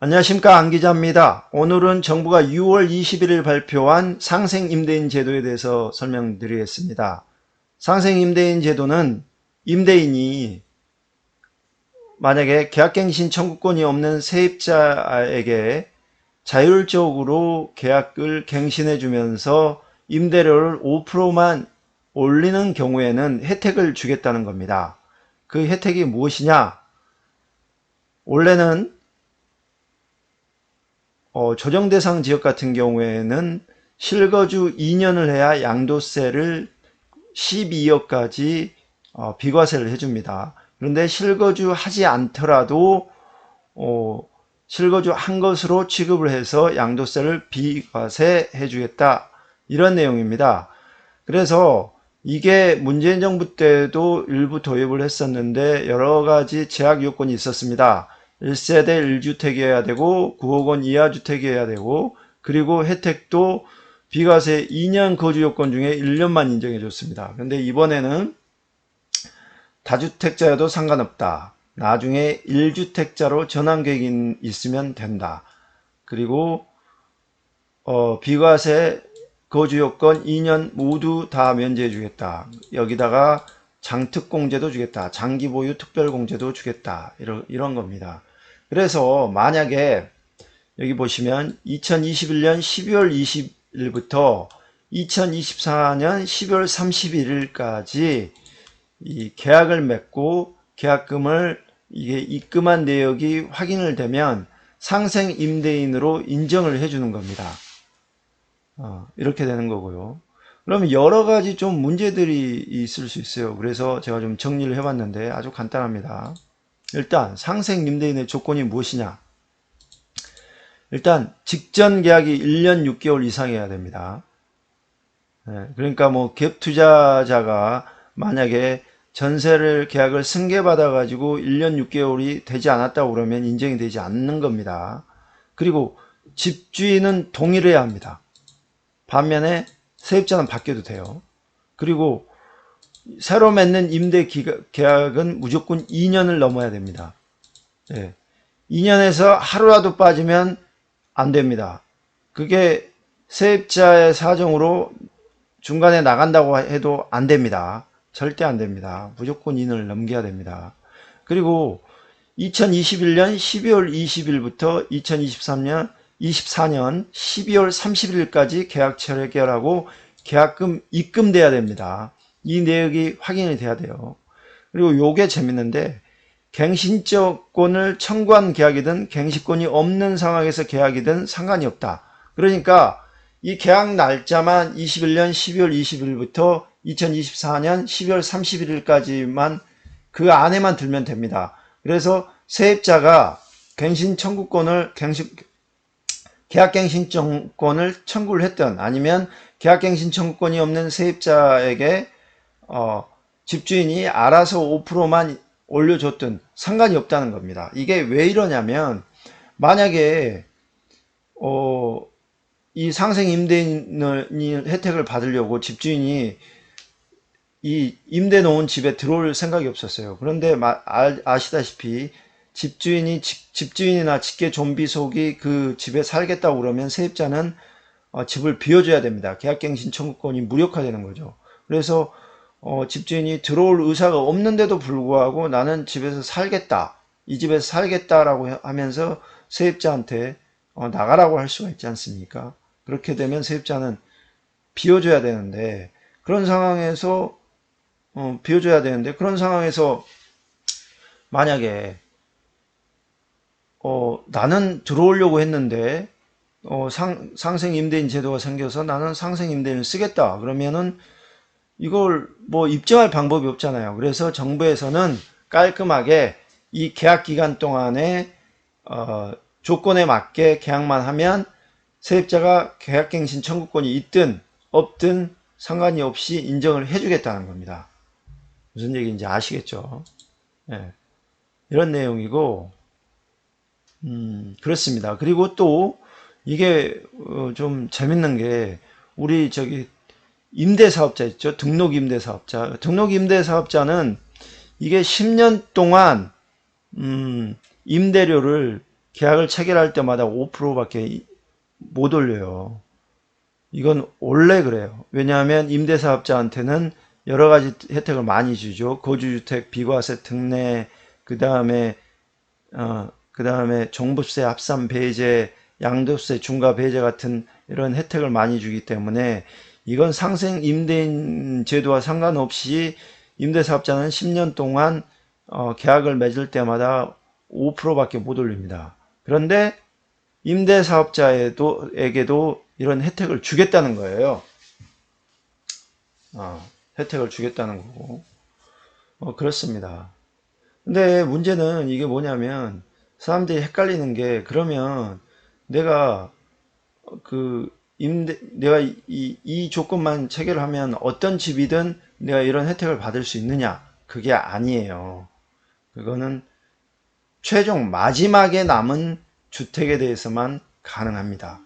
안녕하십니까, 안 기자입니다. 오늘은 정부가 6월 21일 발표한 상생임대인 제도에 대해서 설명드리겠습니다. 상생임대인 제도는 임대인이 만약에 계약갱신 청구권이 없는 세입자에게 자율적으로 계약을 갱신해 주면서 임대료를 5%만 올리는 경우에는 혜택을 주겠다는 겁니다. 그 혜택이 무엇이냐? 원래는 조정 대상 지역 같은 경우에는 실거주 2년을 해야 양도세를 12억까지 비과세를 해줍니다. 그런데 실거주 하지 않더라도 실거주 한 것으로 취급을 해서 양도세를 비과세 해주겠다, 이런 내용입니다. 그래서 이게 문재인 정부 때도 일부 도입을 했었는데 여러 가지 제약 요건이 있었습니다. 1세대 1주택이어야 되고 9억 원 이하 주택이어야 되고, 그리고 혜택도 비과세 2년 거주 요건 중에 1년만 인정해 줬습니다. 그런데 이번에는 다주택자여도 상관없다. 나중에 1주택자로 전환 계획이 있으면 된다. 그리고 비과세 거주 요건 2년 모두 다 면제해 주겠다. 여기다가 장특공제도 주겠다. 장기 보유 특별공제도 주겠다. 이런 겁니다. 그래서 만약에 여기 보시면 2021년 12월 20일부터 2024년 12월 31일까지 이 계약을 맺고 계약금을 이게 입금한 내역이 확인을 되면 상생 임대인으로 인정을 해주는 겁니다. 이렇게 되는 거고요. 그러면 여러 가지 좀 문제들이 있을 수 있어요. 그래서 제가 좀 정리를 해봤는데 아주 간단합니다. 일단 상생 임대인의 조건이 무엇이냐? 일단 직전 계약이 1년 6개월 이상이어야 됩니다. 그러니까 뭐 갭 투자자가 만약에 전세를 계약을 승계받아 가지고 1년 6개월이 되지 않았다고 그러면 인정이 되지 않는 겁니다. 그리고 집주인은 동일해야 합니다. 반면에 세입자는 바뀌어도 돼요. 그리고 새로 맺는 임대 계약은 무조건 2년을 넘어야 됩니다. 2년에서 하루라도 빠지면 안 됩니다. 그게 세입자의 사정으로 중간에 나간다고 해도 안 됩니다. 절대 안 됩니다. 무조건 2년을 넘겨야 됩니다. 그리고 2021년 12월 20일부터 2023년 24년 12월 30일까지 계약 체결하고 계약금 입금돼야 됩니다. 이 내역이 확인이 돼야 돼요. 그리고 요게 재밌는데, 갱신권을 청구한 계약이든 갱신권이 없는 상황에서 계약이든 상관이 없다. 그러니까 이 계약 날짜만 21년 12월 20일부터 2024년 12월 31일까지만 그 안에만 들면 됩니다. 그래서 세입자가 갱신 청구권을 계약갱신권을 청구를 했던, 아니면 계약갱신 청구권이 없는 세입자에게 집주인이 알아서 5%만 올려줬든 상관이 없다는 겁니다. 이게 왜 이러냐면, 만약에 이 상생 임대인 혜택을 받으려고 집주인이 이 임대 놓은 집에 들어올 생각이 없었어요. 그런데 아시다시피 집주인이나 직계 좀비 속이 그 집에 살겠다고 그러면 세입자는 집을 비워줘야 됩니다. 계약갱신 청구권이 무력화되는 거죠. 그래서 집주인이 들어올 의사가 없는데도 불구하고 나는 집에서 살겠다, 이 집에서 살겠다라고 하면서 세입자한테 나가라고 할 수가 있지 않습니까? 그렇게 되면 세입자는 비워줘야 되는데, 그런 상황에서 그런 상황에서 만약에 나는 들어오려고 했는데 상생 임대인 제도가 생겨서 나는 상생 임대인을 쓰겠다 그러면은 이걸 뭐 입증할 방법이 없잖아요. 그래서 정부에서는 깔끔하게 이 계약 기간 동안에 조건에 맞게 계약만 하면 세입자가 계약갱신 청구권이 있든 없든 상관이 없이 인정을 해주겠다는 겁니다. 무슨 얘기인지 아시겠죠? 네. 이런 내용이고, 그렇습니다. 그리고 또 이게 좀 재밌는 게, 우리 저기 임대사업자 있죠? 등록임대사업자. 등록임대사업자는 이게 10년 동안 임대료를 계약을 체결할 때마다 5%밖에 못 올려요. 이건 원래 그래요. 왜냐하면 임대사업자한테는 여러 가지 혜택을 많이 주죠. 거주주택 비과세 특례, 그 다음에 종부세 합산 배제, 양도세 중과 배제 같은 이런 혜택을 많이 주기 때문에 이건 상생 임대인 제도와 상관없이 임대사업자는 10년 동안 계약을 맺을 때마다 5%밖에 못 올립니다. 그런데 임대사업자에게도 이런 혜택을 주겠다는 거예요. 혜택을 주겠다는 거고. 그렇습니다. 근데 문제는 이게 뭐냐면 사람들이 헷갈리는 게 그러면 내가 내가 이 조건만 체결하면 어떤 집이든 내가 이런 혜택을 받을 수 있느냐? 그게 아니에요. 그거는 최종 마지막에 남은 주택에 대해서만 가능합니다.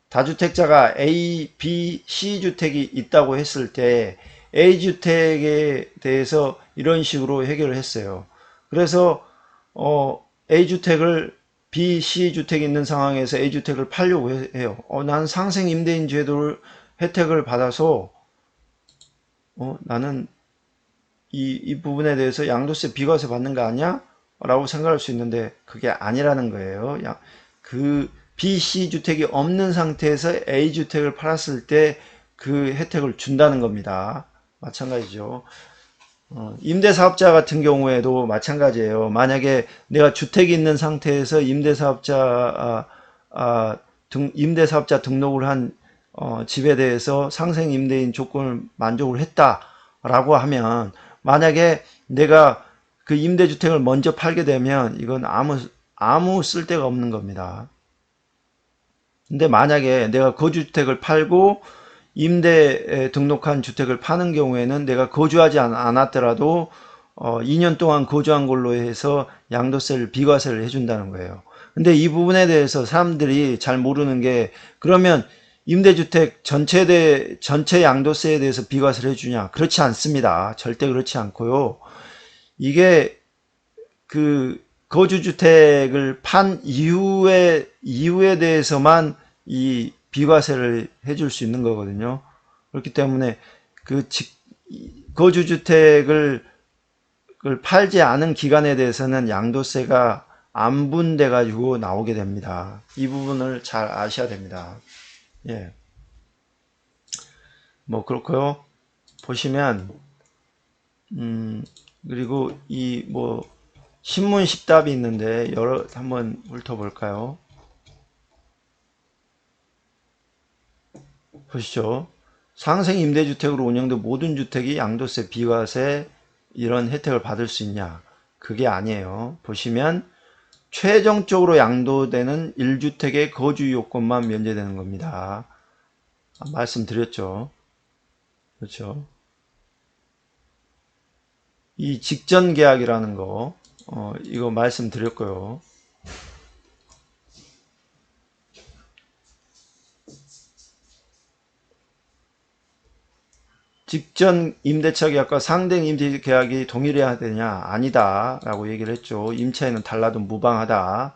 다주택자가 A, B, C 주택이 있다고 했을 때 A 주택에 대해서 이런 식으로 해결을 했어요. 그래서 A 주택을 B, C 주택이 있는 상황에서 A 주택을 팔려고 해요. 난 상생 임대인 제도를 혜택을 받아서 나는 이 부분에 대해서 양도세 비과세 받는 거 아니야? 라고 생각할 수 있는데 그게 아니라는 거예요. 그 B, C 주택이 없는 상태에서 A 주택을 팔았을 때 그 혜택을 준다는 겁니다. 마찬가지죠. 임대사업자 같은 경우에도 마찬가지예요. 만약에 내가 주택이 있는 상태에서 임대사업자 등록을 한 집에 대해서 상생 임대인 조건을 만족을 했다라고 하면 만약에 내가 그 임대주택을 먼저 팔게 되면 이건 아무 쓸데가 없는 겁니다. 근데 만약에 내가 거주주택을 팔고 임대에 등록한 주택을 파는 경우에는 내가 거주하지 않았더라도 2년 동안 거주한 걸로 해서 양도세를 비과세를 해준다는 거예요. 근데 이 부분에 대해서 사람들이 잘 모르는 게 그러면 임대주택 전체 양도세에 대해서 비과세를 해주냐? 그렇지 않습니다. 절대 그렇지 않고요. 이게 그 거주주택을 판 이후에 대해서만 이 비과세를 해줄 수 있는 거거든요. 그렇기 때문에 거주주택을 팔지 않은 기간에 대해서는 양도세가 안 분돼 가지고 나오게 됩니다. 이 부분을 잘 아셔야 됩니다. 예. 뭐 그렇고요. 보시면 그리고 신문 10답이 있는데 한번 훑어볼까요? 보시죠. 상생 임대주택으로 운영된 모든 주택이 양도세, 비과세 이런 혜택을 받을 수 있냐? 그게 아니에요. 보시면 최종적으로 양도되는 1주택의 거주 요건만 면제되는 겁니다. 말씀드렸죠. 그렇죠. 이 직전 계약이라는 거 이거 말씀드렸고요. 직전 임대차 계약과 상대 임대 계약이 동일해야 되냐? 아니다 라고 얘기를 했죠. 임차인은 달라도 무방하다.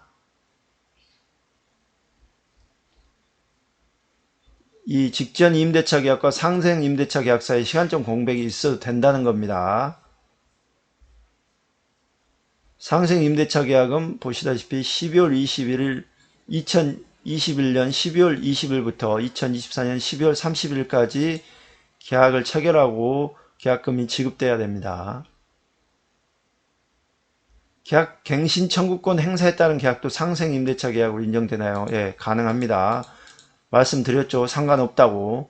이 직전 임대차 계약과 상생 임대차 계약 사이에 시간적 공백이 있어도 된다는 겁니다. 상생 임대차 계약은 보시다시피 12월 21일 2021년 12월 20일부터 2024년 12월 30일까지 계약을 체결하고 계약금이 지급돼야 됩니다. 계약 갱신 청구권 행사에 따른 계약도 상생 임대차 계약으로 인정되나요? 예, 가능합니다. 말씀드렸죠. 상관없다고.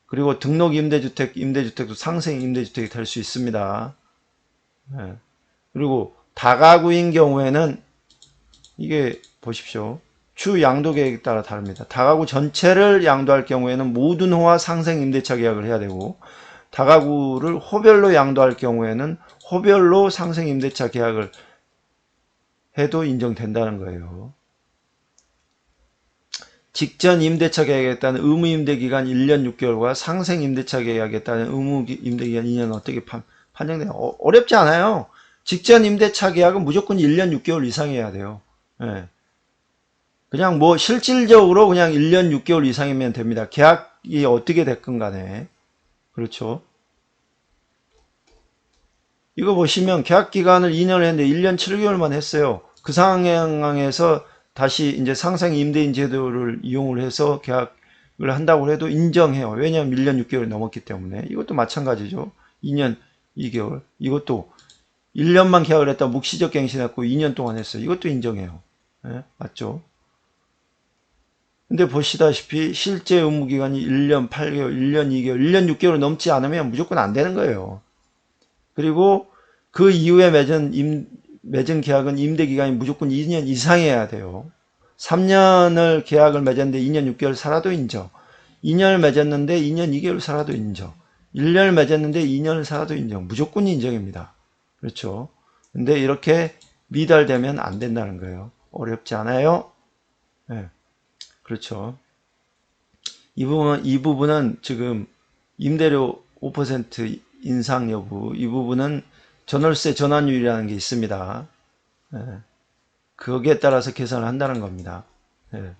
그리고 등록 임대주택도 상생 임대주택이 될 수 있습니다. 예. 그리고 다가구인 경우에는 이게 보십시오. 추 양도 계획에 따라 다릅니다. 다가구 전체를 양도할 경우에는 모든 호와 상생 임대차 계약을 해야 되고 다가구를 호별로 양도할 경우에는 호별로 상생 임대차 계약을 해도 인정된다는 거예요. 직전 임대차 계약에 따른 의무 임대 기간 1년 6개월과 상생 임대차 계약에 따른 의무 임대 기간 2년 어떻게 판정돼요? 어렵지 않아요. 직전 임대차 계약은 무조건 1년 6개월 이상이어야 돼요. 예. 그냥 뭐 실질적으로 그냥 1년 6개월 이상이면 됩니다. 계약이 어떻게 됐건 간에. 그렇죠. 이거 보시면 계약 기간을 2년을 했는데 1년 7개월만 했어요. 그 상황에서 다시 이제 상생 임대인 제도를 이용을 해서 계약을 한다고 해도 인정해요. 왜냐하면 1년 6개월이 넘었기 때문에. 이것도 마찬가지죠. 2년 2개월. 이것도 1년만 계약을 했다 묵시적 갱신했고 2년 동안 했어요. 이것도 인정해요. 예? 맞죠? 근데 보시다시피 실제 의무기간이 1년 8개월, 1년 2개월, 1년 6개월 넘지 않으면 무조건 안 되는 거예요. 그리고 그 이후에 맺은 계약은 임대기간이 무조건 2년 이상이어야 돼요. 3년을 계약을 맺었는데 2년 6개월 살아도 인정. 2년을 맺었는데 2년 2개월 살아도 인정. 1년을 맺었는데 2년을 살아도 인정. 무조건 인정입니다. 그렇죠. 근데 이렇게 미달되면 안 된다는 거예요. 어렵지 않아요? 네, 그렇죠. 이 부분은 지금 임대료 5% 인상 여부, 이 부분은 전월세 전환율이라는 게 있습니다. 예, 거기에 따라서 계산을 한다는 겁니다. 예,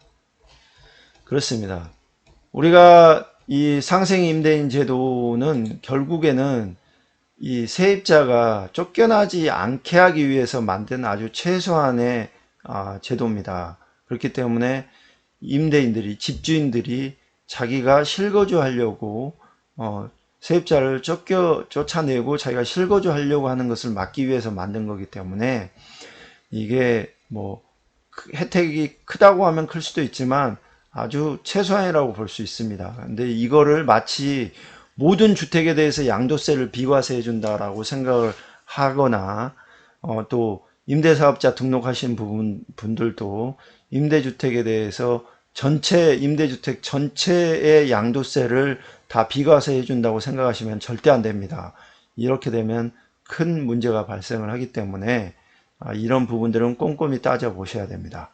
그렇습니다. 우리가 이 상생 임대인 제도는 결국에는 이 세입자가 쫓겨나지 않게 하기 위해서 만든 아주 최소한의 제도입니다. 그렇기 때문에 임대인들이, 집주인들이 자기가 실거주 하려고 세입자를 쫓아내고 자기가 실거주 하려고 하는 것을 막기 위해서 만든 거기 때문에 이게 뭐 혜택이 크다고 하면 클 수도 있지만 아주 최소한이라고 볼 수 있습니다. 근데 이거를 마치 모든 주택에 대해서 양도세를 비과세해 준다라고 생각을 하거나 또 임대사업자 등록하신 분들도 임대주택에 대해서 전체 임대주택 전체의 양도세를 다 비과세해 준다고 생각하시면 절대 안 됩니다. 이렇게 되면 큰 문제가 발생을 하기 때문에 이런 부분들은 꼼꼼히 따져 보셔야 됩니다.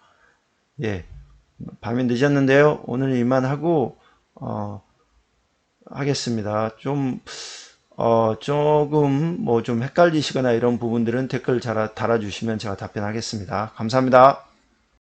예, 밤이 늦었는데요. 오늘 이만 하고 하겠습니다. 조금 뭐 좀 헷갈리시거나 이런 부분들은 댓글 달아주시면 제가 답변하겠습니다. 감사합니다.